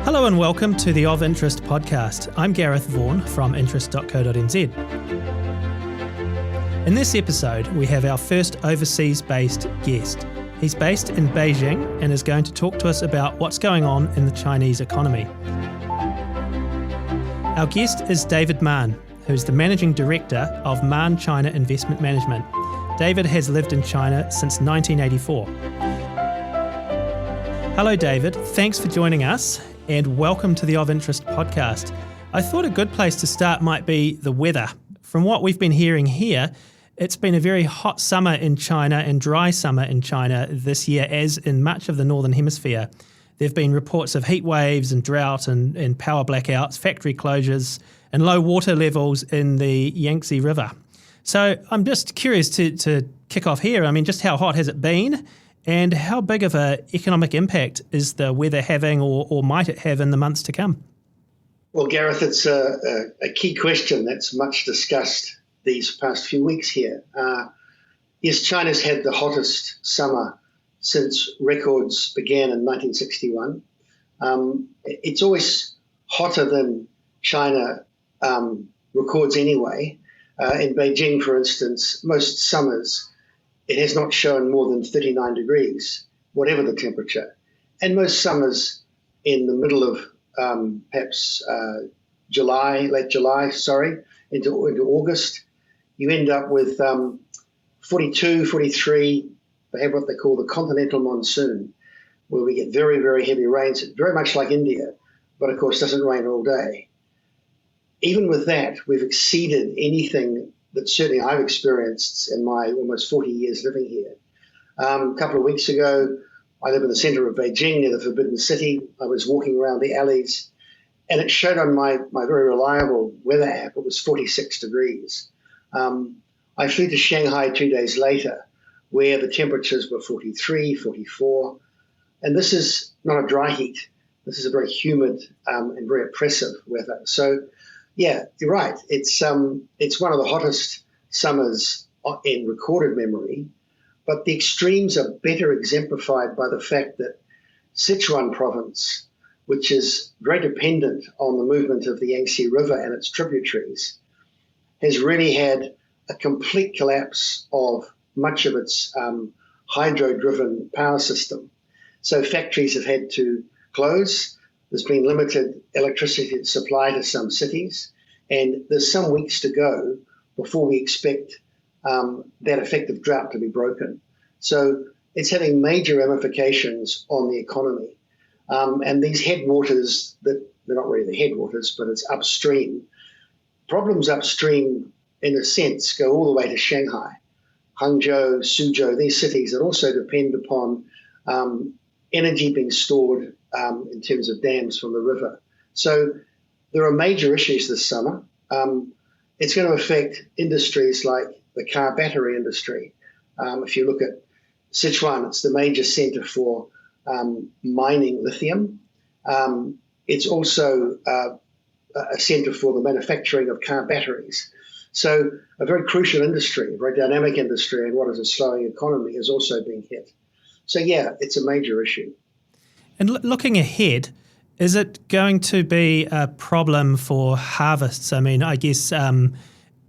Hello and welcome to the Of Interest podcast. I'm Gareth Vaughan from interest.co.nz. In this episode, we have our first overseas-based guest. He's based in Beijing and is going to talk to us about what's going on in the Chinese economy. Our guest is David Mahon, who's the Managing Director of Mahon China Investment Management. David has lived in China since 1984. Hello, David. Thanks for joining us and welcome to the Of Interest podcast. I thought a good place to start might be the weather. From what we've been hearing here, it's been a very hot summer in China and dry summer in China this year, as in much of the Northern Hemisphere. There have been reports of heat waves and drought and power blackouts, factory closures, and low water levels in the Yangtze River. So I'm just curious to kick off here. I mean, just how hot has it been? And how big of an economic impact is the weather having or might it have in the months to come? Well, Gareth, it's a key question that's much discussed these past few weeks here. Yes, China's had the hottest summer since records began in 1961. It's always hotter than China records anyway. In Beijing, for instance, most summers, it has not shown more than 39 degrees, whatever the temperature. And most summers in the middle of perhaps late July, into August, you end up with 42, 43, they have what they call the continental monsoon, where we get very, very heavy rains, very much like India, but of course doesn't rain all day. Even with that, we've exceeded anything that certainly I've experienced in my almost 40 years living here. A couple of weeks ago, I live in the center of Beijing near the Forbidden City. I was walking around the alleys and it showed on my very reliable weather app, it was 46 degrees. I flew to Shanghai 2 days later where the temperatures were 43, 44. And this is not a dry heat. This is a very humid and very oppressive weather. So yeah, you're right. It's one of the hottest summers in recorded memory, but the extremes are better exemplified by the fact that Sichuan province, which is very dependent on the movement of the Yangtze River and its tributaries, has really had a complete collapse of much of its hydro-driven power system. So factories have had to close. There's been limited electricity supply to some cities, and there's some weeks to go before we expect that effective drought to be broken. So it's having major ramifications on the economy. And these headwaters, they're not really the headwaters, but it's upstream. Problems upstream, in a sense, go all the way to Shanghai, Hangzhou, Suzhou, these cities that also depend upon energy being stored in terms of dams from the river. So there are major issues this summer. It's going to affect industries like the car battery industry. If you look at Sichuan, it's the major center for mining lithium. It's also a center for the manufacturing of car batteries. So a very crucial industry, a very dynamic industry, and what is a slowing economy is also being hit. So yeah, it's a major issue. And looking ahead, is it going to be a problem for harvests? I mean, I guess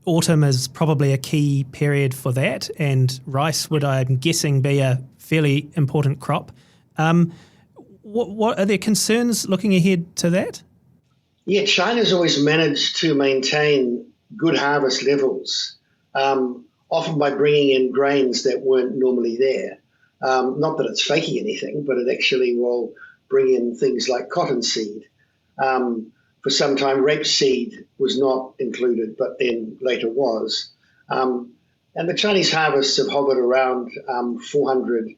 autumn is probably a key period for that, and rice would, I'm guessing, be a fairly important crop. What are there concerns looking ahead to that? Yeah, China's always managed to maintain good harvest levels, often by bringing in grains that weren't normally there. Not that it's faking anything, but it actually will bring in things like cottonseed. For some time, rapeseed was not included, but then later was. And the Chinese harvests have hovered around 400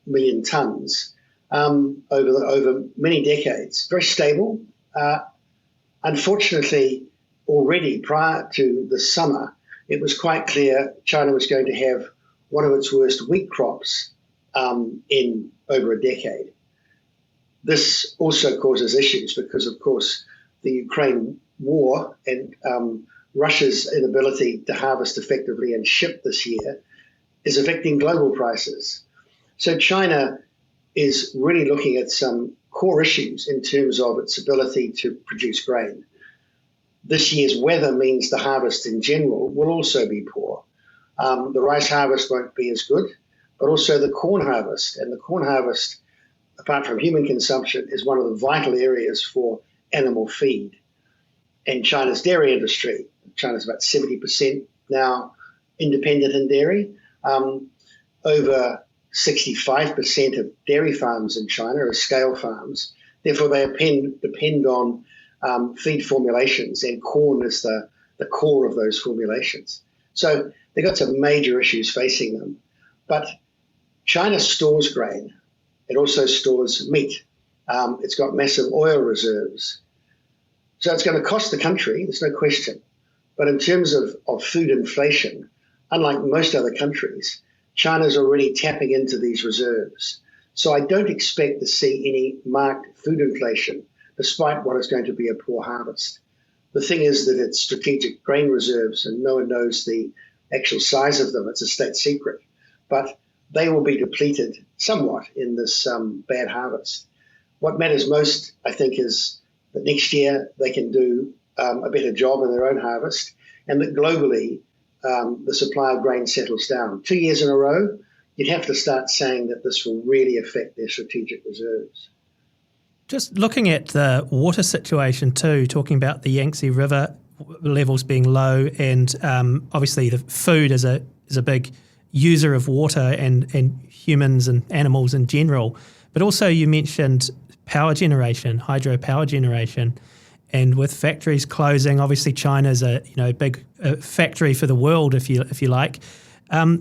million tons over many decades. Very stable. Unfortunately, already prior to the summer, it was quite clear China was going to have one of its worst wheat crops in over a decade. This also causes issues because, of course, the Ukraine war and Russia's inability to harvest effectively and ship this year is affecting global prices. So China is really looking at some core issues in terms of its ability to produce grain. This year's weather means the harvest in general will also be poor. The rice harvest won't be as good, but also the corn harvest. And the corn harvest, apart from human consumption, is one of the vital areas for animal feed. And China's dairy industry, China's about 70% now independent in dairy. Over 65% of dairy farms in China are scale farms. Therefore, they depend on feed formulations, and corn is the core of those formulations. So they've got some major issues facing them. But China stores grain. It also stores meat. It's got massive oil reserves. So it's going to cost the country, there's no question. But in terms of food inflation, unlike most other countries, China's already tapping into these reserves. So I don't expect to see any marked food inflation, despite what is going to be a poor harvest. The thing is that it's strategic grain reserves, and no one knows the actual size of them. It's a state secret. But they will be depleted somewhat in this bad harvest. What matters most, I think, is that next year they can do a better job in their own harvest, and that globally the supply of grain settles down. 2 years in a row, you'd have to start saying that this will really affect their strategic reserves. Just looking at the water situation too, talking about the Yangtze River levels being low, and obviously the food is a big user of water and humans and animals in general. But also you mentioned power generation, hydropower generation, and with factories closing, obviously China's a big factory for the world, if you like.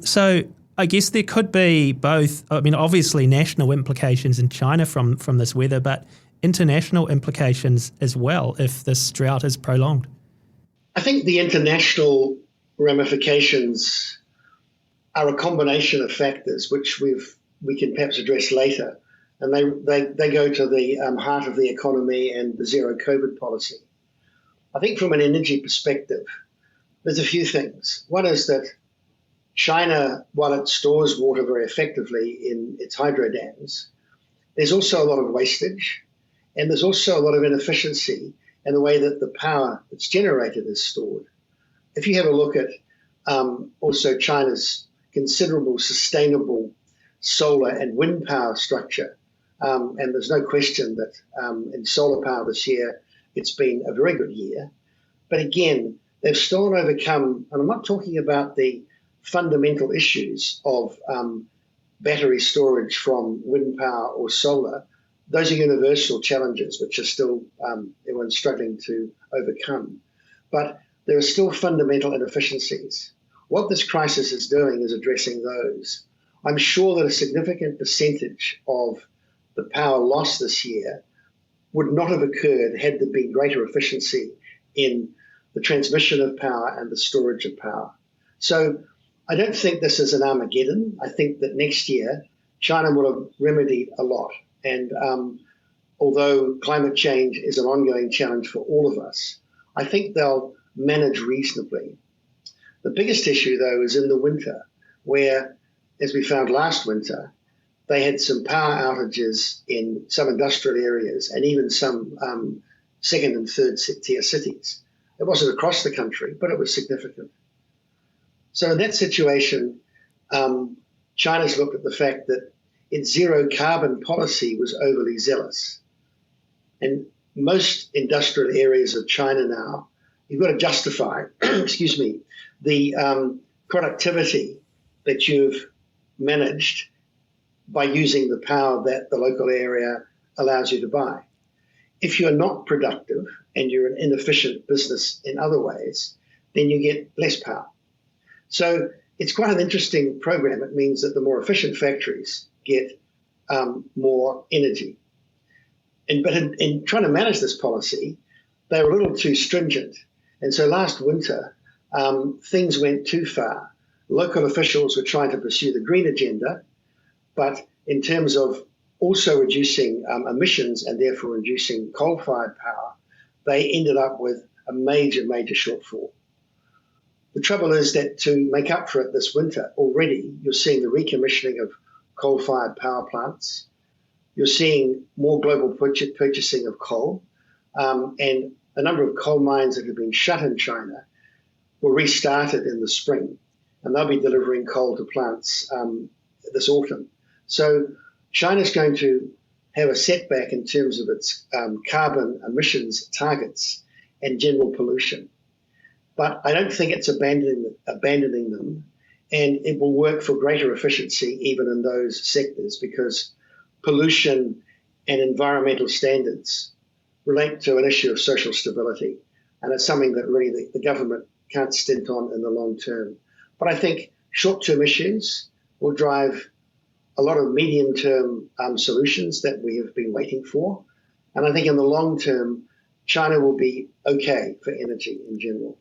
So I guess there could be both. I mean, obviously national implications in China from this weather, but international implications as well if this drought is prolonged. I think the international ramifications are a combination of factors which we can perhaps address later. And they go to the heart of the economy and the zero COVID policy. I think from an energy perspective, there's a few things. One is that China, while it stores water very effectively in its hydro dams, there's also a lot of wastage, and there's also a lot of inefficiency in the way that the power that's generated is stored. If you have a look at also China's considerable sustainable solar and wind power structure, and there's no question that in solar power this year, it's been a very good year. But again, they've still overcome, and I'm not talking about the fundamental issues of battery storage from wind power or solar. Those are universal challenges which are still everyone's struggling to overcome. But there are still fundamental inefficiencies. What this crisis is doing is addressing those. I'm sure that a significant percentage of the power lost this year would not have occurred had there been greater efficiency in the transmission of power and the storage of power. So I don't think this is an Armageddon. I think that next year China will have remedied a lot. And although climate change is an ongoing challenge for all of us, I think they'll manage reasonably. The biggest issue, though, is in the winter, where, as we found last winter, they had some power outages in some industrial areas and even some second and third tier cities. It wasn't across the country, but it was significant. So in that situation, China's looked at the fact that its zero carbon policy was overly zealous. And most industrial areas of China now, you've got to justify, excuse me, the productivity that you've managed by using the power that the local area allows you to buy. If you're not productive and you're an inefficient business in other ways, then you get less power. So it's quite an interesting program. It means that the more efficient factories get more energy. But in trying to manage this policy, they were a little too stringent. And so last winter, things went too far. Local officials were trying to pursue the green agenda, but in terms of also reducing emissions and therefore reducing coal-fired power, they ended up with a major, major shortfall. The trouble is that to make up for it this winter, already you're seeing the recommissioning of coal-fired power plants. you're seeing more global purchasing of coal, and a number of coal mines that have been shut in China were restarted in the spring, and they'll be delivering coal to plants this autumn. So China's going to have a setback in terms of its carbon emissions targets and general pollution. But I don't think it's abandoning them, and it will work for greater efficiency even in those sectors, because pollution and environmental standards relate to an issue of social stability, and it's something that really the government can't stint on in the long term. But I think short-term issues will drive a lot of medium-term solutions that we have been waiting for. And I think in the long term, China will be okay for energy in general.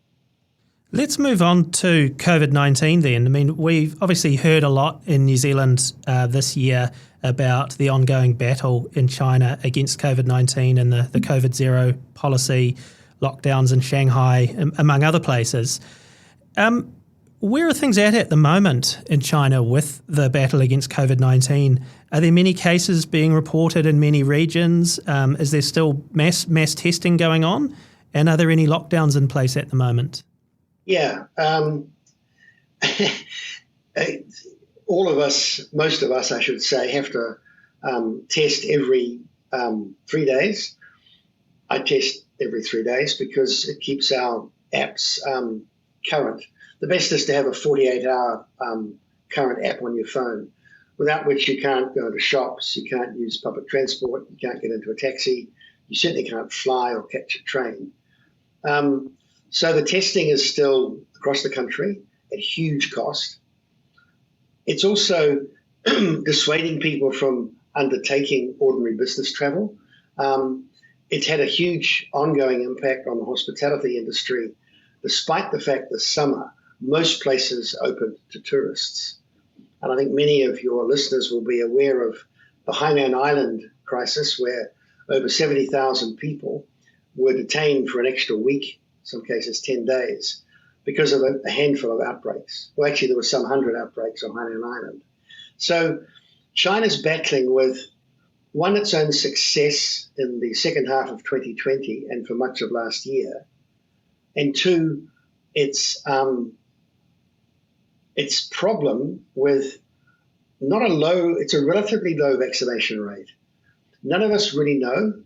Let's move on to COVID-19 then. I mean, we've obviously heard a lot in New Zealand this year about the ongoing battle in China against COVID-19 and the COVID zero policy, lockdowns in Shanghai, among other places. Where are things at the moment in China with the battle against COVID-19? Are there many cases being reported in many regions? Is there still mass testing going on? And are there any lockdowns in place at the moment? Yeah. All of us, most of us, I should say, have to test every 3 days. I test every 3 days because it keeps our apps current. The best is to have a 48-hour current app on your phone, without which you can't go to shops, you can't use public transport, you can't get into a taxi, you certainly can't fly or catch a train. So the testing is still across the country at huge cost. It's also dissuading people from undertaking ordinary business travel. It's had a huge ongoing impact on the hospitality industry, despite the fact this summer most places opened to tourists. And I think many of your listeners will be aware of the Hainan Island crisis, where over 70,000 people were detained for an extra week, some cases 10 days, because of a handful of outbreaks. Well, actually, there were some 100 outbreaks on Hainan Island. So China's battling with, one, its own success in the second half of 2020 and for much of last year, and two, its problem with it's a relatively low vaccination rate. None of us really know.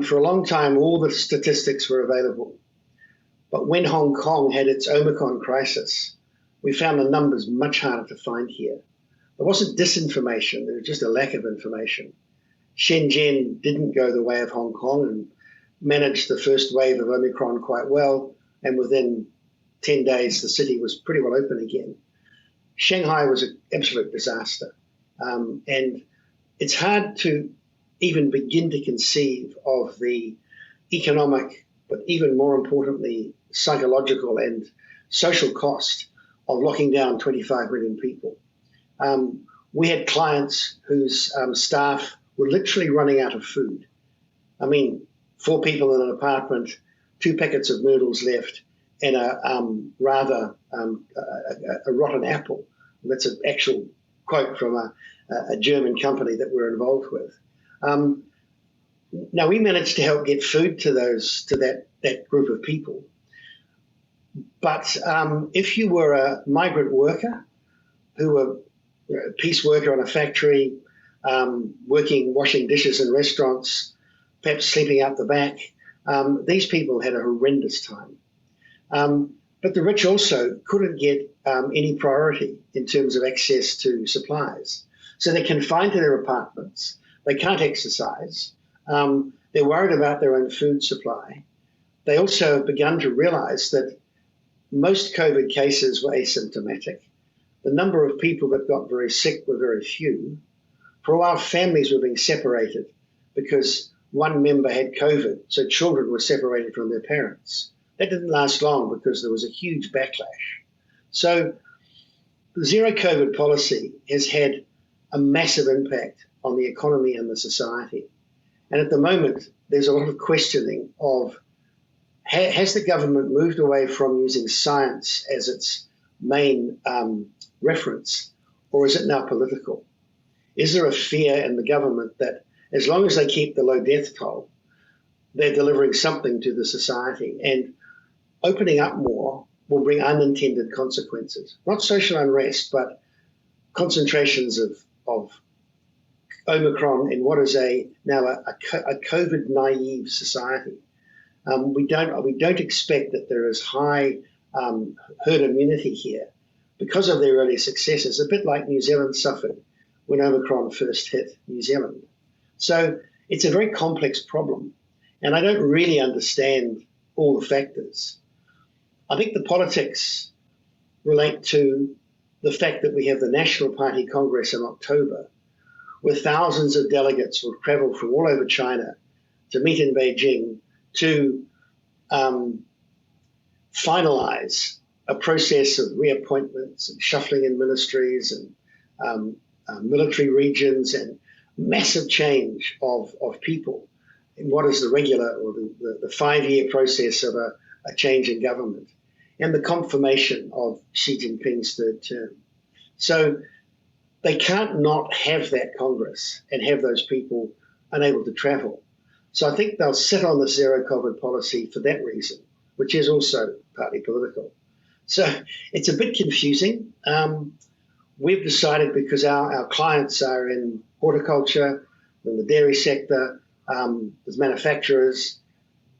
For a long time, all the statistics were available. But when Hong Kong had its Omicron crisis, we found the numbers much harder to find here. There wasn't disinformation, there was just a lack of information. Shenzhen didn't go the way of Hong Kong and managed the first wave of Omicron quite well, and within 10 days, the city was pretty well open again. Shanghai was an absolute disaster. And it's hard to even begin to conceive of the economic, but even more importantly, psychological and social cost of locking down 25 million people. We had clients whose staff were literally running out of food. I mean, 4 people in an apartment, 2 packets of noodles left, and a rotten apple. And that's an actual quote from a German company that we're involved with. Now, we managed to help get food to that group of people. But if you were a migrant worker who were a piece worker on a factory, washing dishes in restaurants, perhaps sleeping out the back, these people had a horrendous time. But the rich also couldn't get any priority in terms of access to supplies. So they're confined to their apartments. They can't exercise. They're worried about their own food supply. They also have begun to realize that most COVID cases were asymptomatic. The number of people that got very sick were very few. For a while, families were being separated because one member had COVID, so children were separated from their parents. That didn't last long because there was a huge backlash. So the zero COVID policy has had a massive impact on the economy and the society. And at the moment, there's a lot of questioning of, has the government moved away from using science as its main reference, or is it now political? Is there a fear in the government that as long as they keep the low death toll, they're delivering something to the society? And opening up more will bring unintended consequences, not social unrest, but concentrations of Omicron in what is now a COVID naive society. We don't expect that there is high herd immunity here because of their early successes, a bit like New Zealand suffered when Omicron first hit New Zealand. So it's a very complex problem, and I don't really understand all the factors. I think the politics relate to the fact that we have the National Party Congress in October, where thousands of delegates will travel from all over China to meet in Beijing to finalize a process of reappointments and shuffling in ministries and military regions and massive change of people in what is the regular or the 5-year process of a change in government and the confirmation of Xi Jinping's third term. So they can't not have that Congress and have those people unable to travel. So I think they'll sit on the zero COVID policy for that reason, which is also partly political. So it's a bit confusing. We've decided, because our clients are in horticulture, in the dairy sector, there's manufacturers,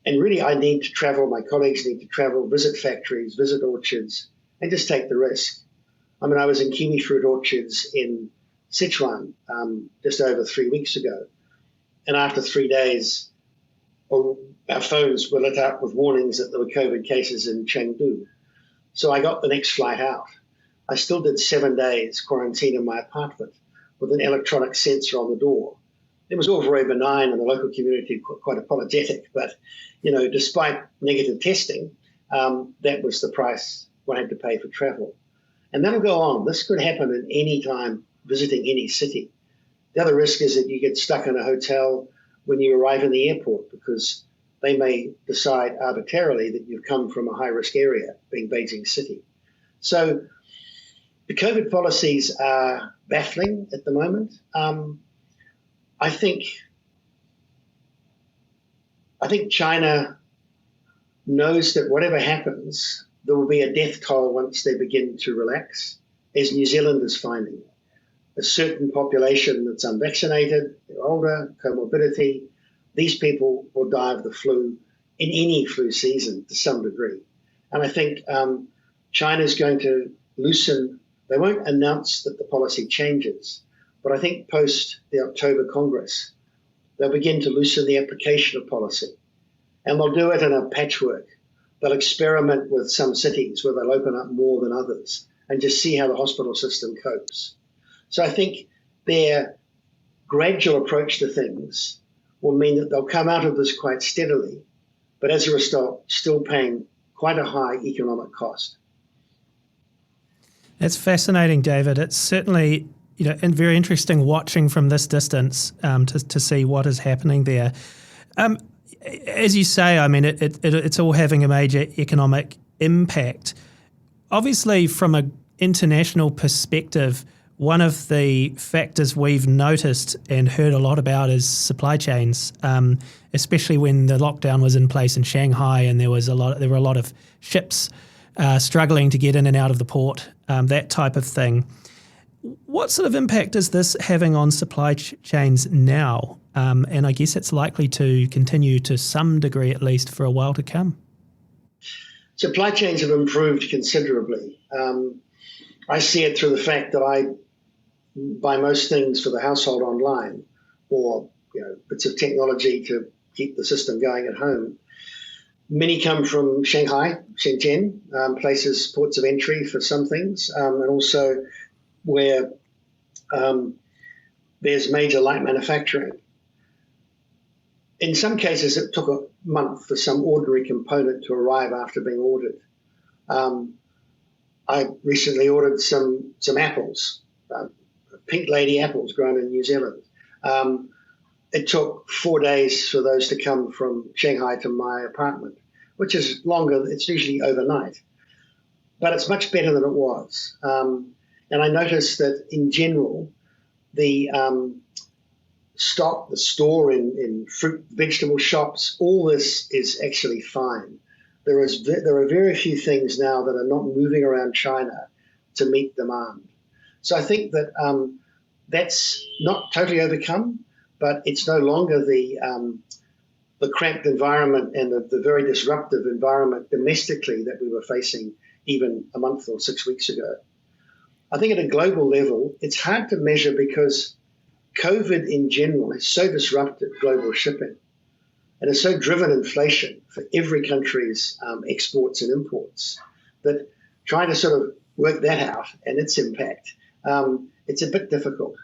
and really I need to travel, my colleagues need to travel, visit factories, visit orchards, and just take the risk. I mean, I was in kiwi fruit orchards in Sichuan just over 3 weeks ago, and after 3 days, our phones were lit up with warnings that there were COVID cases in Chengdu. So I got the next flight out. I still did 7 days quarantine in my apartment with an electronic sensor on the door. It was all very benign and the local community quite apologetic, but despite negative testing, that was the price one had to pay for travel. And that'll go on. This could happen at any time visiting any city. The other risk is that you get stuck in a hotel when you arrive in the airport because they may decide arbitrarily that you've come from a high-risk area, being Beijing City. So the COVID policies are baffling at the moment. I think China knows that whatever happens, there will be a death toll once they begin to relax, as New Zealand is finding. A certain population that's unvaccinated, they're older, comorbidity, these people will die of the flu in any flu season to some degree. And I think China's going to loosen, they won't announce that the policy changes, but I think post the October Congress, they'll begin to loosen the application of policy. And they'll do it in a patchwork. They'll experiment with some cities where they'll open up more than others and just see how the hospital system copes. So I think their gradual approach to things will mean that they'll come out of this quite steadily, but as a result, still paying quite a high economic cost. It's fascinating, David. It's certainly and very interesting watching from this distance to see what is happening there. As you say, I mean, it's all having a major economic impact. Obviously, from an international perspective, one of the factors we've noticed and heard a lot about is supply chains, especially when the lockdown was in place in Shanghai and there were a lot of ships struggling to get in and out of the port, that type of thing. What sort of impact is this having on supply chains now? And I guess it's likely to continue to some degree, at least for a while to come. Supply chains have improved considerably. I see it through the fact that I buy most things for the household online, or bits of technology to keep the system going at home. Many come from Shanghai, Shenzhen, ports of entry for some things, and also where there's major light manufacturing. In some cases, it took a month for some ordinary component to arrive after being ordered. I recently ordered some apples, pink lady apples grown in New Zealand. It took 4 days for those to come from Shanghai to my apartment, which is longer. It's usually overnight, but it's much better than it was. And I noticed that in general, the stock, the store in fruit, vegetable shops, all this is actually fine. There are very few things now that are not moving around China to meet demand. So I think that that's not totally overcome, but it's no longer the cramped environment and the very disruptive environment domestically that we were facing even a month or 6 weeks ago. I think at a global level, it's hard to measure because COVID in general has so disrupted global shipping and has so driven inflation for every country's exports and imports that trying to sort of work that out and its impact, it's a bit difficult.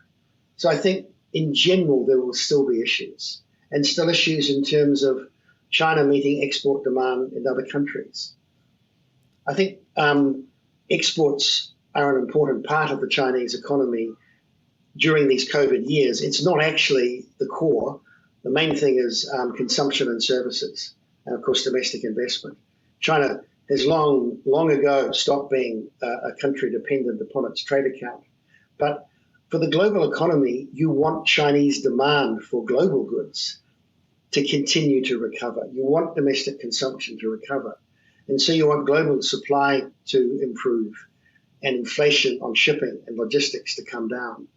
So I think in general, there will still be issues and still issues in terms of China meeting export demand in other countries. I think exports are an important part of the Chinese economy during these COVID years. It's not actually the core. The main thing is consumption and services, and of course, domestic investment. China has long ago stopped being a country dependent upon its trade account. But for the global economy, you want Chinese demand for global goods to continue to recover. You want domestic consumption to recover. And so you want global supply to improve and inflation on shipping and logistics to come down.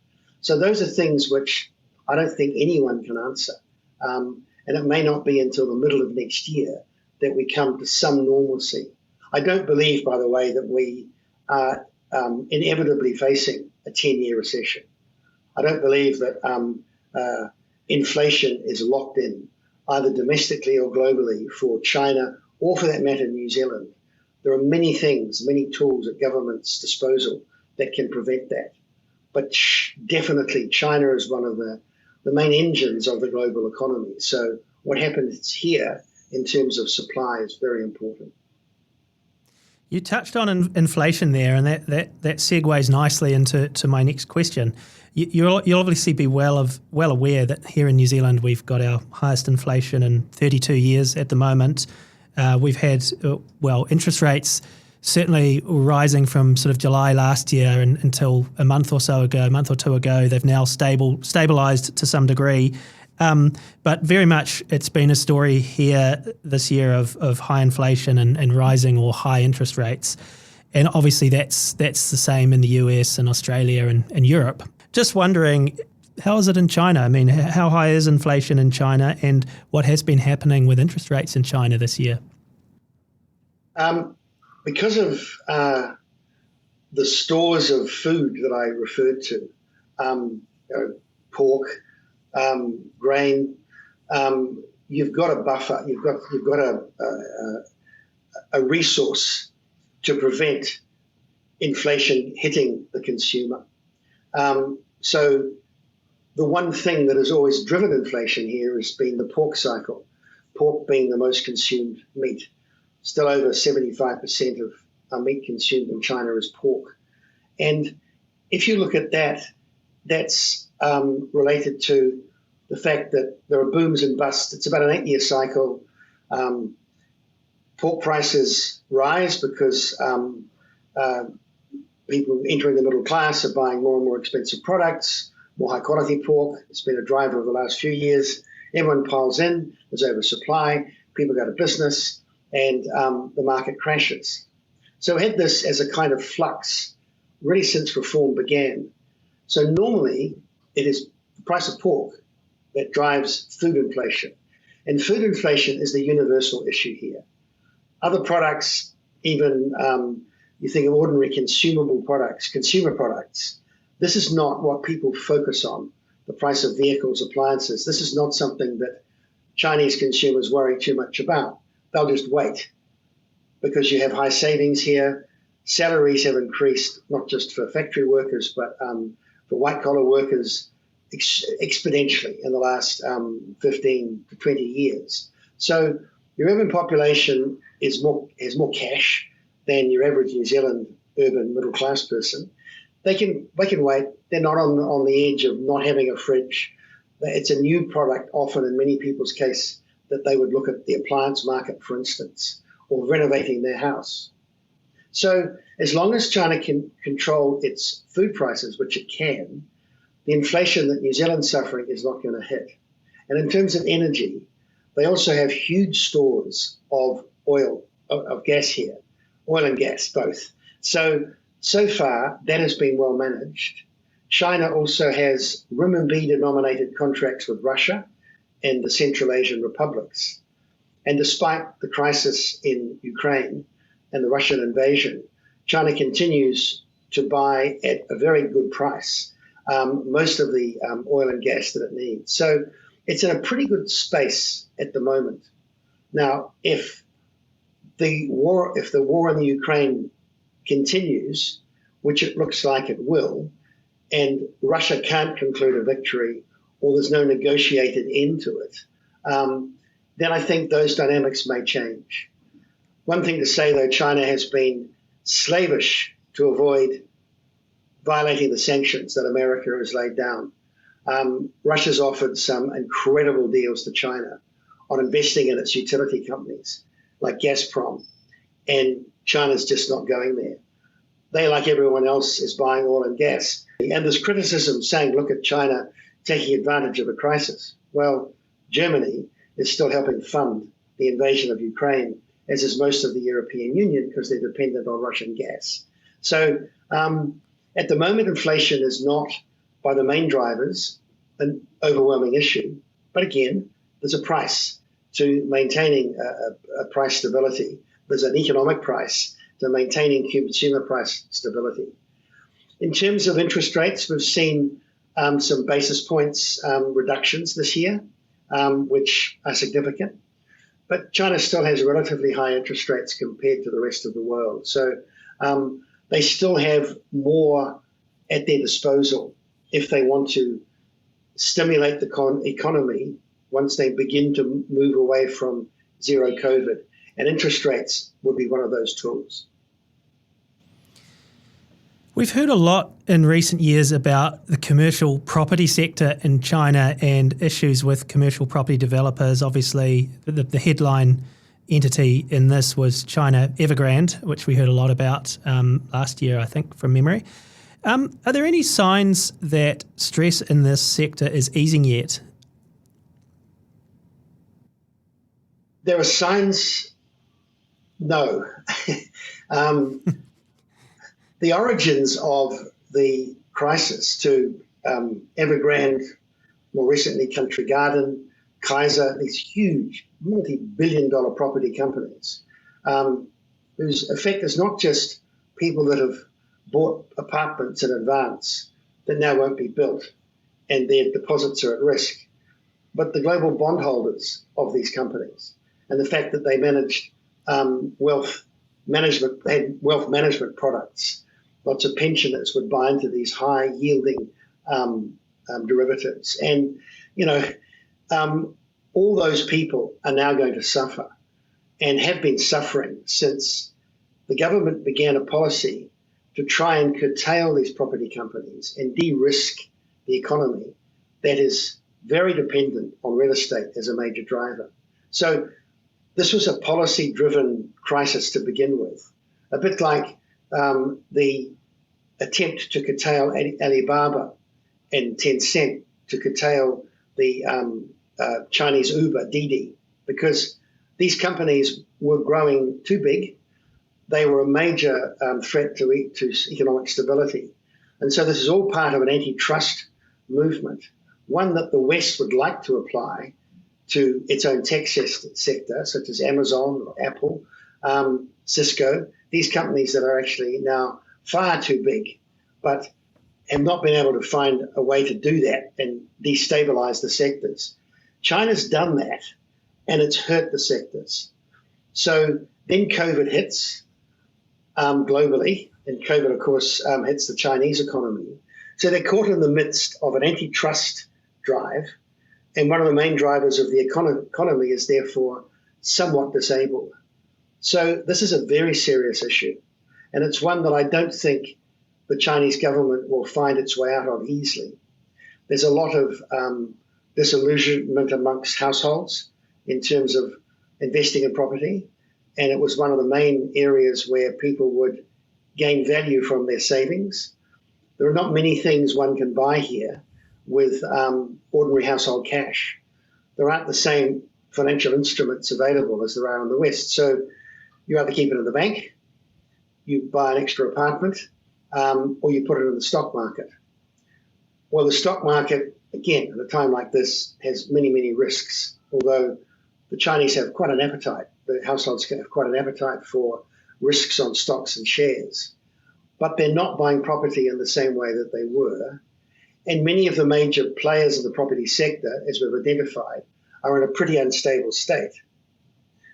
So those are things which I don't think anyone can answer. And it may not be until the middle of next year that we come to some normalcy. I don't believe, by the way, that we are inevitably facing a 10-year recession. I don't believe that inflation is locked in, either domestically or globally, for China or, for that matter, New Zealand. There are many things, many tools at government's disposal that can prevent that. But definitely China is one of the main engines of the global economy. So what happens here in terms of supply is very important. You touched on inflation there, and that segues nicely into my next question. You'll obviously be well aware that here in New Zealand we've got our highest inflation in 32 years at the moment. We've had, interest rates certainly rising from sort of July last year until a month or two ago. They've now stabilised to some degree. But very much it's been a story here this year of high inflation and rising or high interest rates. And obviously that's the same in the US and Australia and Europe. Just wondering, how is it in China? I mean, how high is inflation in China, and what has been happening with interest rates in China this year? Because of the stores of food that I referred to, pork, grain, you've got a buffer, you've got a resource to prevent inflation hitting the consumer. So the one thing that has always driven inflation here has been the pork cycle, pork being the most consumed meat. Still over 75% of our meat consumed in China is pork. And if you look at that, that's related to the fact that there are booms and busts. It's about an 8-year cycle. Pork prices rise because people entering the middle class are buying more and more expensive products, more high quality pork. It's been a driver of the last few years. Everyone piles in, there's oversupply, people go to business, and the market crashes. So we had this as a kind of flux really since reform began. So normally it is the price of pork that drives food inflation. And food inflation is the universal issue here. Other products, even you think of ordinary consumable products, consumer products, this is not what people focus on, the price of vehicles, appliances. This is not something that Chinese consumers worry too much about. They'll just wait because you have high savings here. Salaries have increased, not just for factory workers, but for white-collar workers exponentially in the last 15 to 20 years. So your urban population has more cash than your average New Zealand urban middle-class person. They can wait. They're not on the edge of not having a fridge. It's a new product often in many people's case that they would look at the appliance market, for instance, or renovating their house. So as long as China can control its food prices, which it can, the inflation that New Zealand's suffering is not going to hit. And in terms of energy, they also have huge stores of oil, of gas here, oil and gas, both. So far, that has been well managed. China also has renminbi-denominated contracts with Russia and the Central Asian republics. And despite the crisis in Ukraine and the Russian invasion, China continues to buy at a very good price most of the oil and gas that it needs. So it's in a pretty good space at the moment. Now, if the war in the Ukraine continues, which it looks like it will, and Russia can't conclude a victory or there's no negotiated end to it, then I think those dynamics may change. One thing to say, though, China has been slavish to avoid violating the sanctions that America has laid down. Russia's offered some incredible deals to China on investing in its utility companies like Gazprom, and China's just not going there. They, like everyone else, is buying oil and gas. And there's criticism saying, look at China taking advantage of a crisis. Well, Germany is still helping fund the invasion of Ukraine, as is most of the European Union, because they're dependent on Russian gas. So at the moment, inflation is not, by the main drivers, an overwhelming issue. But again, there's a price to maintaining a price stability. There's an economic price to maintaining consumer price stability. In terms of interest rates, we've seen some basis points reductions this year, which are significant. But China still has relatively high interest rates compared to the rest of the world. So they still have more at their disposal if they want to stimulate the economy once they begin to move away from zero COVID. And interest rates would be one of those tools. We've heard a lot in recent years about the commercial property sector in China and issues with commercial property developers. Obviously, the headline entity in this was China Evergrande, which we heard a lot about last year, I think, from memory. Are there any signs that stress in this sector is easing yet? There are signs, no. The origins of the crisis to Evergrande, more recently Country Garden, Kaiser, these huge multi-billion-dollar property companies, whose effect is not just people that have bought apartments in advance that now won't be built and their deposits are at risk, but the global bondholders of these companies and the fact that they managed wealth management products. Lots of pensioners would buy into these high-yielding derivatives. And, all those people are now going to suffer and have been suffering since the government began a policy to try and curtail these property companies and de-risk the economy that is very dependent on real estate as a major driver. So this was a policy-driven crisis to begin with, a bit like the attempt to curtail Alibaba and Tencent to curtail the Chinese Uber, Didi, because these companies were growing too big. They were a major threat to economic stability. And so this is all part of an antitrust movement, one that the West would like to apply to its own tech sector, such as Amazon or Apple, Cisco, these companies that are actually now far too big, but have not been able to find a way to do that and destabilize the sectors. China's done that, and it's hurt the sectors. So then COVID hits globally, and COVID, of course, hits the Chinese economy. So they're caught in the midst of an antitrust drive, and one of the main drivers of the economy is therefore somewhat disabled. So this is a very serious issue, and it's one that I don't think the Chinese government will find its way out of easily. There's a lot of disillusionment amongst households in terms of investing in property, and it was one of the main areas where people would gain value from their savings. There are not many things one can buy here with ordinary household cash. There aren't the same financial instruments available as there are in the West. So you either keep it in the bank, you buy an extra apartment, or you put it in the stock market. Well, the stock market, again, at a time like this, has many, many risks, although the Chinese have quite an appetite. The households have quite an appetite for risks on stocks and shares. But they're not buying property in the same way that they were. And many of the major players in the property sector, as we've identified, are in a pretty unstable state.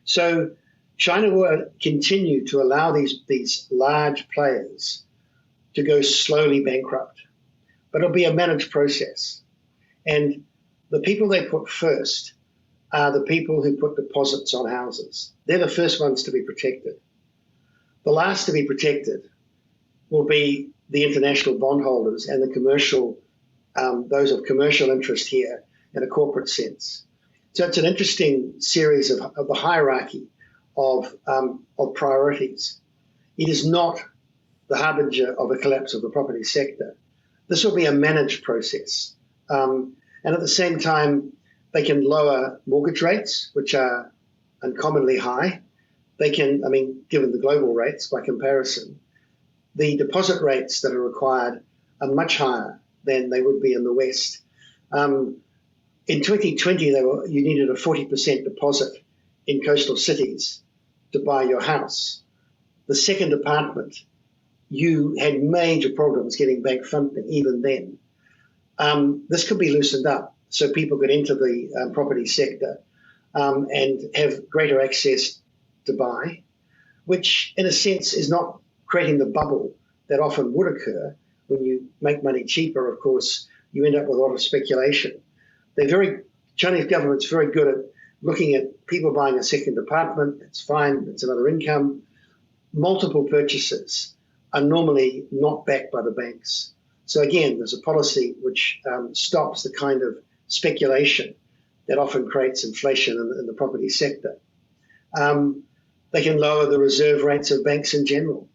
So China will continue to allow these large players to go slowly bankrupt, but it'll be a managed process. And the people they put first are the people who put deposits on houses. They're the first ones to be protected. The last to be protected will be the international bondholders and the commercial, those of commercial interest here in a corporate sense. So it's an interesting series of the hierarchy of priorities. It is not the harbinger of a collapse of the property sector. This will be a managed process. And at the same time, they can lower mortgage rates, which are uncommonly high. They can, given the global rates by comparison, the deposit rates that are required are much higher than they would be in the West. In 2020, you needed a 40% deposit in coastal cities to buy your house. The second apartment, you had major problems getting bank funding even then. This could be loosened up so people could enter the property sector and have greater access to buy, which in a sense is not creating the bubble that often would occur. When you make money cheaper, of course, you end up with a lot of speculation. Chinese government's very good at looking at people buying a second apartment. It's fine, it's another income. Multiple purchases are normally not backed by the banks. So again, there's a policy which stops the kind of speculation that often creates inflation in the property sector. They can lower the reserve rates of banks in general.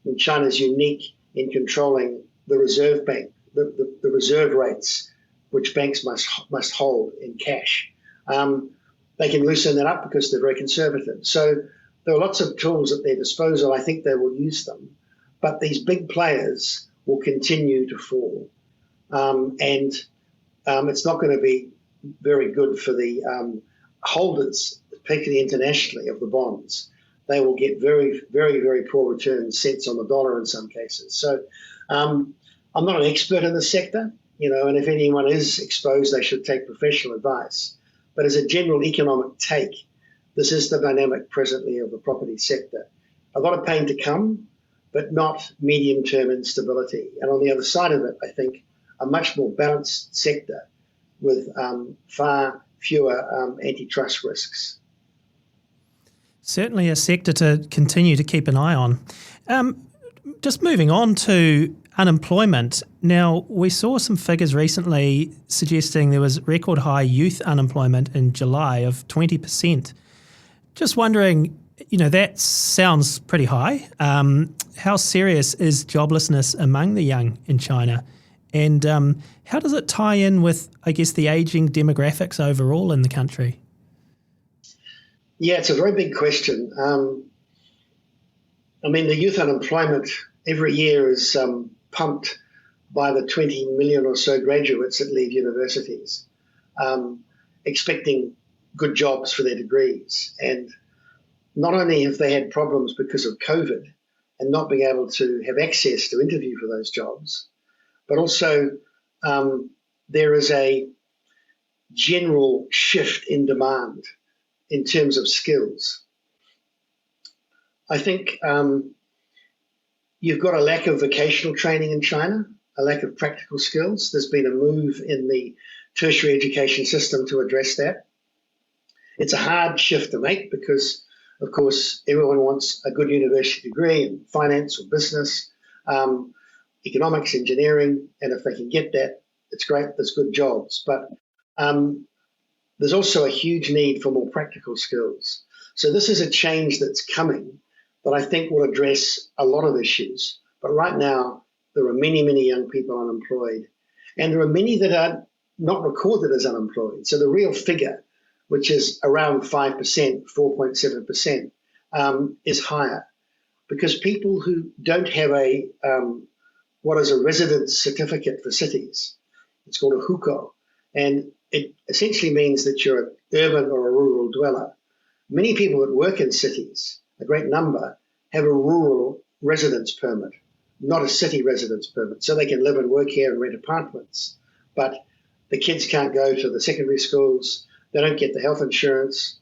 And China's unique in controlling the reserve bank, the reserve rates which banks must hold in cash. They can loosen that up because they're very conservative. So there are lots of tools at their disposal. I think they will use them. But these big players will continue to fall. And it's not going to be very good for the holders, particularly internationally, of the bonds. They will get very, very, very poor returns, cents on the dollar in some cases. So I'm not an expert in the sector, and if anyone is exposed, they should take professional advice. But as a general economic take, this is the dynamic presently of the property sector. A lot of pain to come, but not medium-term instability. And on the other side of it, I think a much more balanced sector with far fewer antitrust risks. Certainly a sector to continue to keep an eye on. Just moving on to unemployment. Now, we saw some figures recently suggesting there was record high youth unemployment in July of 20%. Just wondering, that sounds pretty high. How serious is joblessness among the young in China? And how does it tie in with, I guess, the ageing demographics overall in the country? Yeah, it's a very big question. The youth unemployment every year is pumped by the 20 million or so graduates that leave universities, expecting good jobs for their degrees. And not only have they had problems because of COVID and not being able to have access to interview for those jobs, but also there is a general shift in demand in terms of skills. I think you've got a lack of vocational training in China, a lack of practical skills. There's been a move in the tertiary education system to address that. It's a hard shift to make because, of course, everyone wants a good university degree in finance or business, economics, engineering, and if they can get that, it's great, there's good jobs. But there's also a huge need for more practical skills. So this is a change that's coming that I think will address a lot of issues. But right now, there are many, many young people unemployed. And there are many that are not recorded as unemployed. So the real figure, which is around 5%, 4.7%, is higher, because people who don't have a what is a residence certificate for cities, it's called a hukou, and it essentially means that you're an urban or a rural dweller. Many people that work in cities, a great number, have a rural residence permit, not a city residence permit, so they can live and work here and rent apartments. But the kids can't go to the secondary schools, they don't get the health insurance.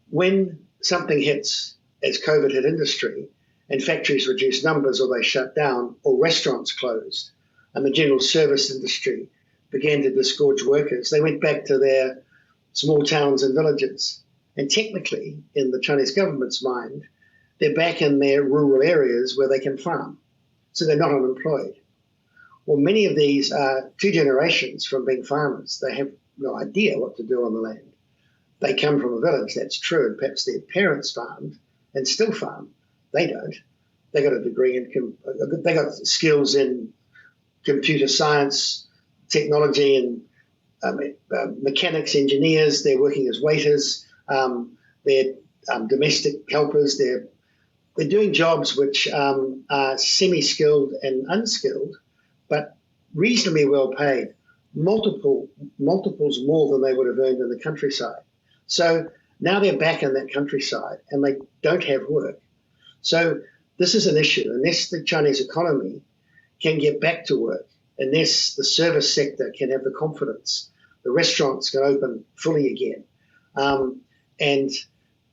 When something hits, as COVID hit industry, and factories reduced numbers or they shut down or restaurants closed, and the general service industry began to disgorge workers, they went back to their small towns and villages. And technically, in the Chinese government's mind, they're back in their rural areas where they can farm. So they're not unemployed. Well, many of these are 2 generations from being farmers. They have no idea what to do on the land. They come from a village, that's true, and perhaps their parents farmed and still farm. They don't. They got a degree in, they got skills in computer science, technology, and mechanics, engineers. They're working as waiters. They're domestic helpers. They're doing jobs which are semi-skilled and unskilled, but reasonably well paid, multiples more than they would have earned in the countryside. So now they're back in that countryside and they don't have work. So this is an issue. Unless the Chinese economy can get back to work, unless the service sector can have the confidence, the restaurants can open fully again, and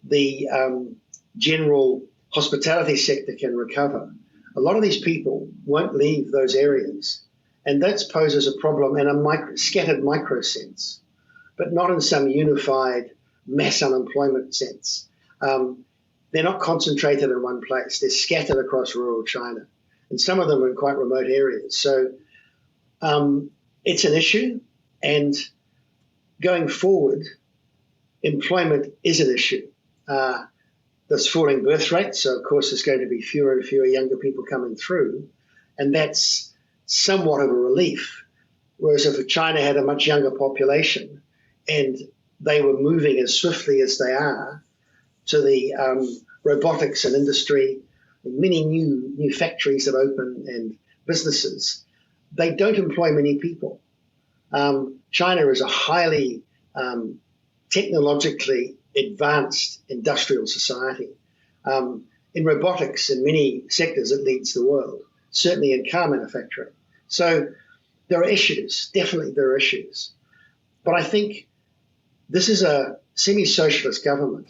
the general hospitality sector can recover, a lot of these people won't leave those areas. And that poses a problem in a scattered micro sense, but not in some unified mass unemployment sense. They're not concentrated in one place. They're scattered across rural China, and some of them are in quite remote areas. So it's an issue, and going forward, employment is an issue. There's falling birth rates, so of course there's going to be fewer and fewer younger people coming through, and that's somewhat of a relief. Whereas if China had a much younger population and they were moving as swiftly as they are to the robotics and industry, many new factories that open and businesses, they don't employ many people. China is a highly technologically advanced industrial society. In robotics, in many sectors, it leads the world, certainly in car manufacturing. So there are issues, definitely there are issues. But I think this is a semi-socialist government.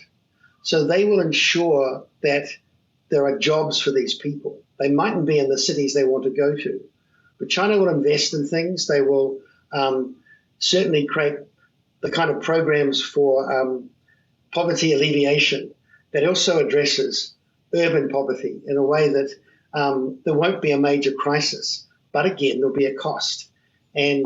So they will ensure that there are jobs for these people. They mightn't be in the cities they want to go to, but China will invest in things. They will certainly create the kind of programs for poverty alleviation that also addresses urban poverty in a way that there won't be a major crisis. But again, there'll be a cost, and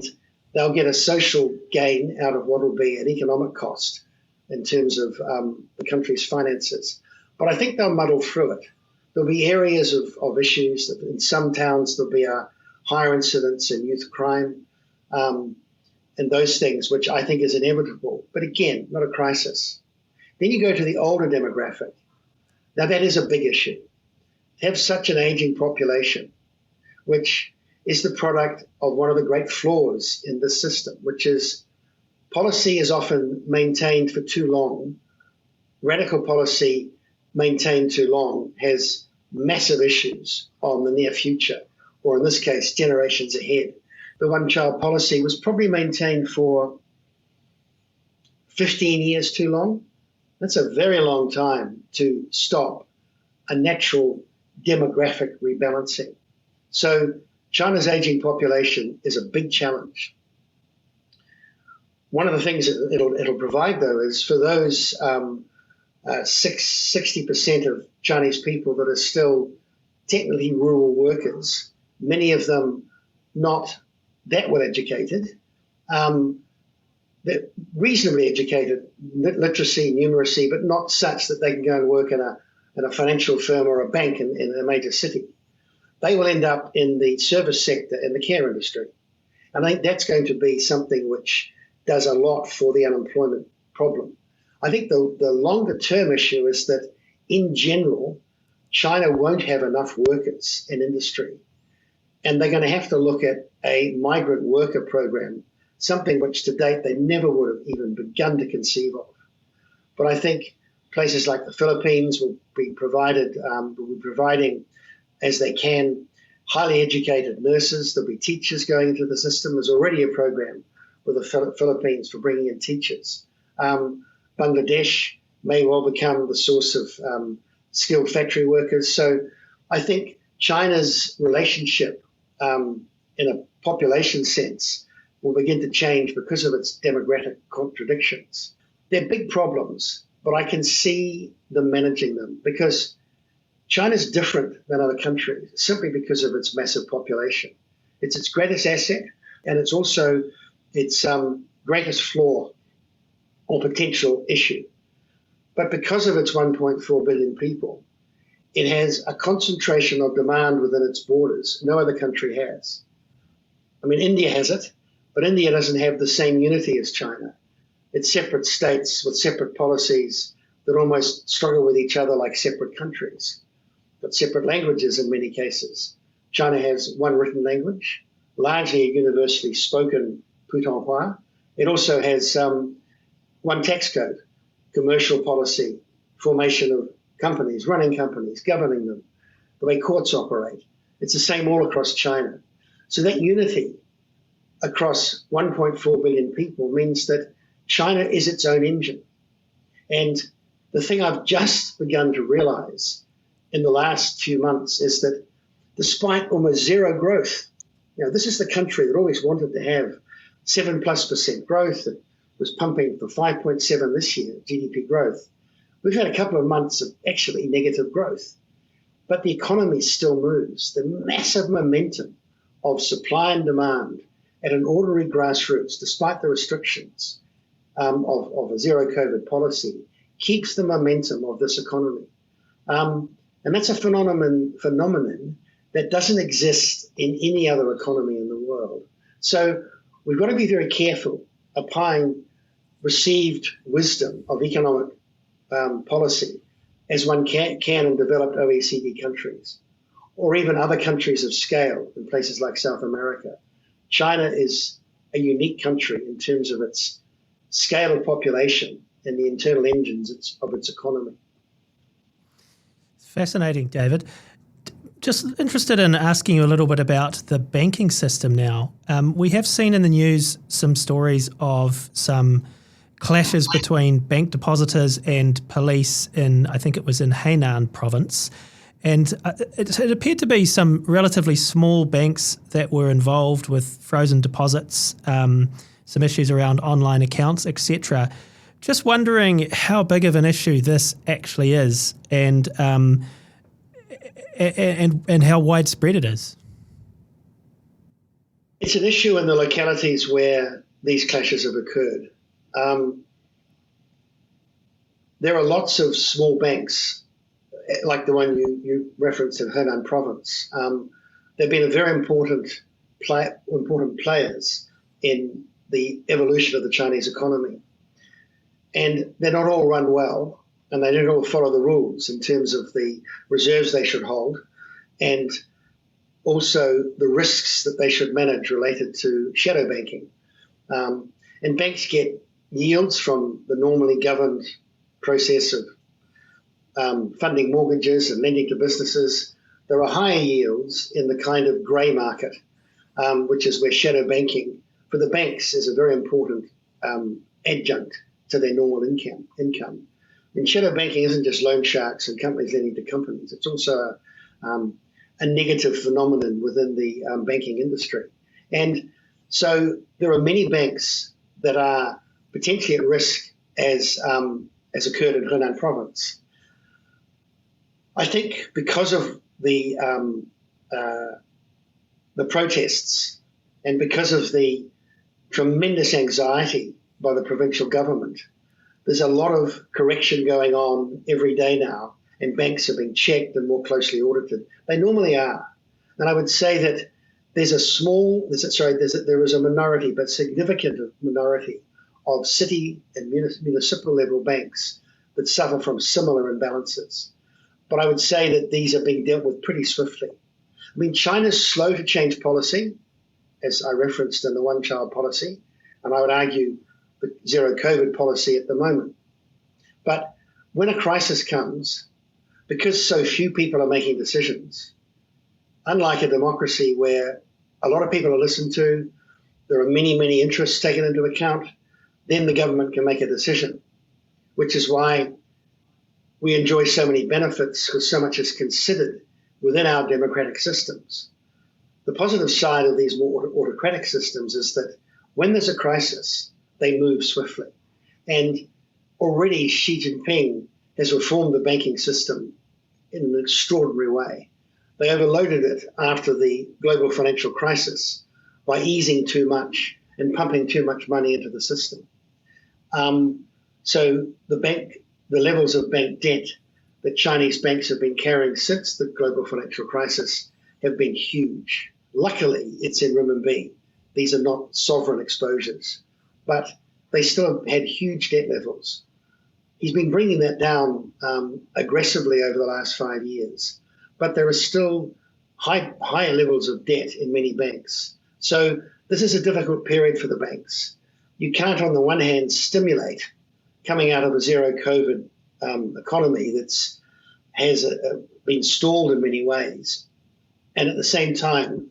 they'll get a social gain out of what will be an economic cost in terms of the country's finances. But I think they'll muddle through it. There'll be areas of issues. That in some towns, there'll be a higher incidence in youth crime and those things, which I think is inevitable. But again, not a crisis. Then you go to the older demographic. Now, that is a big issue. To have such an aging population, which is the product of one of the great flaws in this system, which is policy is often maintained for too long. Radical policy maintained too long has massive issues on the near future, or in this case, generations ahead. The one-child policy was probably maintained for 15 years too long. That's a very long time to stop a natural demographic rebalancing. So China's aging population is a big challenge. One of the things that it'll provide, though, is for those 60% of Chinese people that are still technically rural workers, many of them not that well educated, they're reasonably educated, literacy, numeracy, but not such that they can go and work in a financial firm or a bank in a major city. They will end up in the service sector and the care industry. And I think that's going to be something which does a lot for the unemployment problem. I think the longer term issue is that in general, China won't have enough workers in industry. And they're going to have to look at a migrant worker program, something which to date they never would have even begun to conceive of. But I think places like the Philippines will be providing, as they can, highly educated nurses. There'll be teachers going into the system. There's already a program with the Philippines for bringing in teachers. Bangladesh may well become the source of skilled factory workers. So I think China's relationship in a population sense will begin to change because of its demographic contradictions. They're big problems, but I can see them managing them because China's different than other countries simply because of its massive population. It's its greatest asset, and it's also its greatest flaw or potential issue. But because of its 1.4 billion people, it has a concentration of demand within its borders no other country has. I mean, India has it, but India doesn't have the same unity as China. It's separate states with separate policies that almost struggle with each other like separate countries, but separate languages in many cases. China has one written language, largely a universally spoken Putonghua. It also has one tax code, commercial policy, formation of companies, running companies, governing them, the way courts operate. It's the same all across China. So that unity across 1.4 billion people means that China is its own engine. And the thing I've just begun to realize in the last few months is that despite almost zero growth, this is the country that always wanted to have 7+% growth, that was pumping for 5.7 this year, GDP growth. We've had a couple of months of actually negative growth, but the economy still moves. The massive momentum of supply and demand at an ordinary grassroots, despite the restrictions of a zero COVID policy, keeps the momentum of this economy. And that's a phenomenon that doesn't exist in any other economy in the world. So we've got to be very careful applying received wisdom of economic policy as one can in developed OECD countries, or even other countries of scale in places like South America. China is a unique country in terms of its scale of population and the internal engines of its economy. Fascinating, David. Just interested in asking you a little bit about the banking system now. We have seen in the news some stories of some clashes between bank depositors and police in, I think it was in Hainan province. And it appeared to be some relatively small banks that were involved with frozen deposits, some issues around online accounts, etc. Just wondering how big of an issue this actually is and how widespread it is. It's an issue in the localities where these clashes have occurred. There are lots of small banks, like the one you referenced in Henan province. They've been a very important players in the evolution of the Chinese economy. And they're not all run well, and they don't all follow the rules in terms of the reserves they should hold and also the risks that they should manage related to shadow banking. And banks get yields from the normally governed process of funding mortgages and lending to businesses. There are higher yields in the kind of grey market, which is where shadow banking for the banks is a very important adjunct to their normal income. And shadow banking isn't just loan sharks and companies lending to companies. It's also a negative phenomenon within the banking industry. And so there are many banks that are potentially at risk as occurred in Henan province. I think because of the protests and because of the tremendous anxiety by the provincial government, there's a lot of correction going on every day now, and banks are being checked and more closely audited. They normally are. And I would say that there is a minority, but significant minority of city and municipal level banks that suffer from similar imbalances. But I would say that these are being dealt with pretty swiftly. I mean, China's slow to change policy, as I referenced in the one-child policy, and I would argue the zero COVID policy at the moment. But when a crisis comes, because so few people are making decisions, unlike a democracy where a lot of people are listened to, there are many, many interests taken into account, then the government can make a decision, which is why we enjoy so many benefits, because so much is considered within our democratic systems. The positive side of these more autocratic systems is that when there's a crisis, they move swiftly. And already Xi Jinping has reformed the banking system in an extraordinary way. They overloaded it after the global financial crisis by easing too much and pumping too much money into the system. So the levels of bank debt that Chinese banks have been carrying since the global financial crisis have been huge. Luckily, it's in renminbi. These are not sovereign exposures, but they still have had huge debt levels. He's been bringing that down aggressively over the last 5 years, but there are still higher levels of debt in many banks. So this is a difficult period for the banks. You can't, on the one hand, stimulate coming out of a zero COVID economy that's been stalled in many ways, and at the same time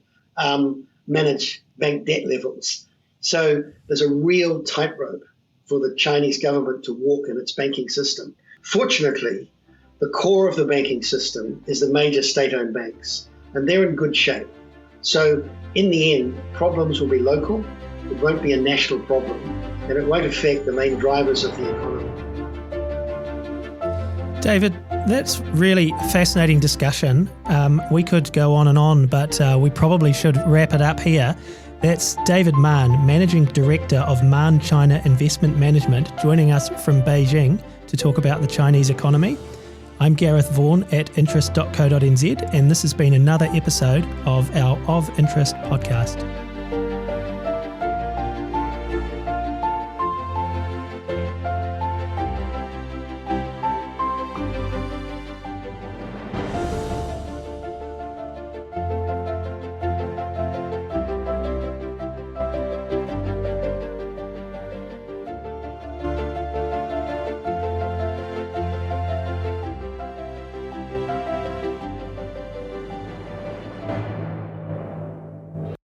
manage bank debt levels. So there's a real tightrope for the Chinese government to walk in its banking system. Fortunately, the core of the banking system is the major state-owned banks, and they're in good shape. So in the end, problems will be local, it won't be a national problem, and it won't affect the main drivers of the economy. David, that's really fascinating discussion. We could go on and on, but we probably should wrap it up here. That's David Mahon, Managing Director of Mahon China Investment Management, joining us from Beijing to talk about the Chinese economy. I'm Gareth Vaughan at interest.co.nz, and this has been another episode of our Of Interest podcast.